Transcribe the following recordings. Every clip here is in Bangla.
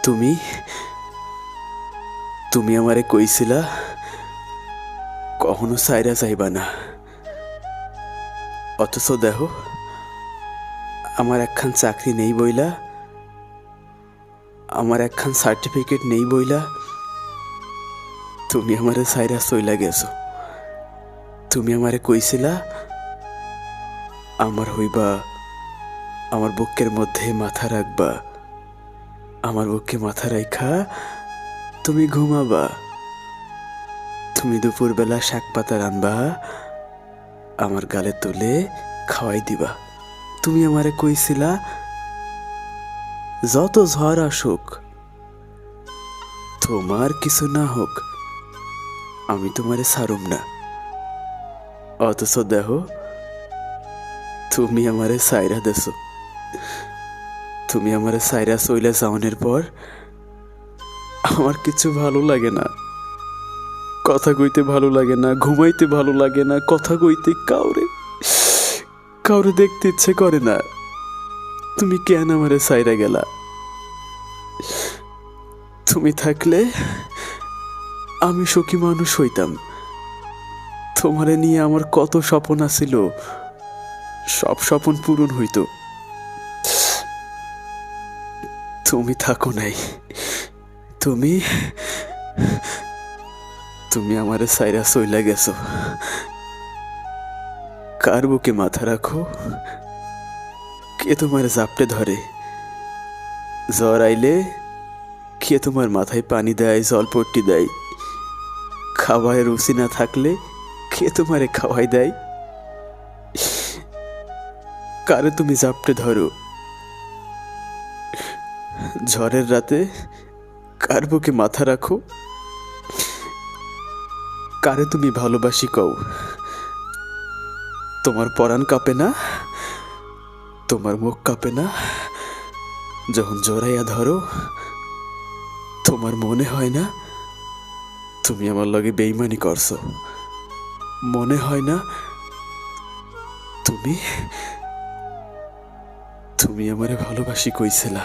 তুমি তুমি আমারে কইছিলা কখনো সাইরা যাইবা না, অথচ দেখো আমার একখান চাকরি নেই বইলা, আমার একখান সার্টিফিকেট নেই বইলা তুমি আমারে সাইরা চইলা গেছো। তুমি আমারে কইছিলা আমার হইবা, আমার বুকের মধ্যে মাথা রাখবা, আমার বুকে মাথা রাইখা তুমি ঘুমাবা, তুমি দুপুরবেলা শাক পাতা রানবা, আমার গালে তুলে খাওয়াই দিবা। তুমি আমারে কইছিলা যত ঝড় আসুক, তোমার কিছু না হোক, আমি তোমারে ছাড়ুম না। অথচ দেখো তুমি আমারে সাইরা দেছো। তুমি আমারে সাইরা চইলা যাওয়ানোর পর আমার কিছু ভালো লাগে না, কথা কইতে ভালো লাগে না, ঘুমাইতে ভালো লাগে না, কথা কইতে কাউরে কাউরে দেখতে ইচ্ছে করে না। তুমি কেন আমারে সাইরা গেলা? তুমি থাকলে আমি সুখী মানুষ হইতাম। তোমারে নিয়ে আমার কত স্বপ্ন আছিল, সব স্বপ্ন পূরণ হইতো। তুমি থাকো নাই, তুমি তুমি আমারে সাইরা চইলা গেছো। কার বুকে মাথা রাখো, কে তোমার জাপটে ধরে, জ্বর আইলে কে তোমার মাথায় পানি দেয়, জলপট্টি দেয়, খাবারের রুচি না থাকলে কে তোমারে খাওয়াই দেয়, কারে তুমি জাপটে ধরো, ঝড়ের রাতে কার বুকে মাথা রাখো, কারে তুমি ভালোবাসি কও। তোমার পরাণ কাঁপে না, তোমার মুখ কাঁপে না যখন জড়াইয়া ধরো? তোমার মনে হয় না তুমি আমার লগে বেইমানি করছো? মনে হয় না তুমি তুমি আমারে ভালোবাসি কইছিলা?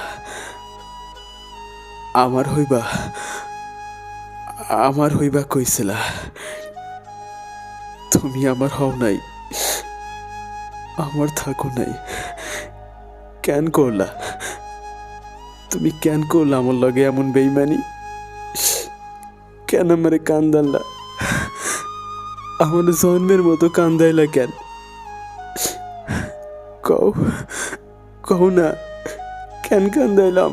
আমার হইবা, আমার হইবা কইছিলা। তুমি আমার হও নাই, আমার থাকো নাই। কেন করলা? তুমি কেন করলা আমার লগে এমন বেইমানি? কেন আমারে কান্দাল্লা? আমার জন্মের মতো কান্দাইলা কেন? কও কও না, কেন কান্দাইলাম?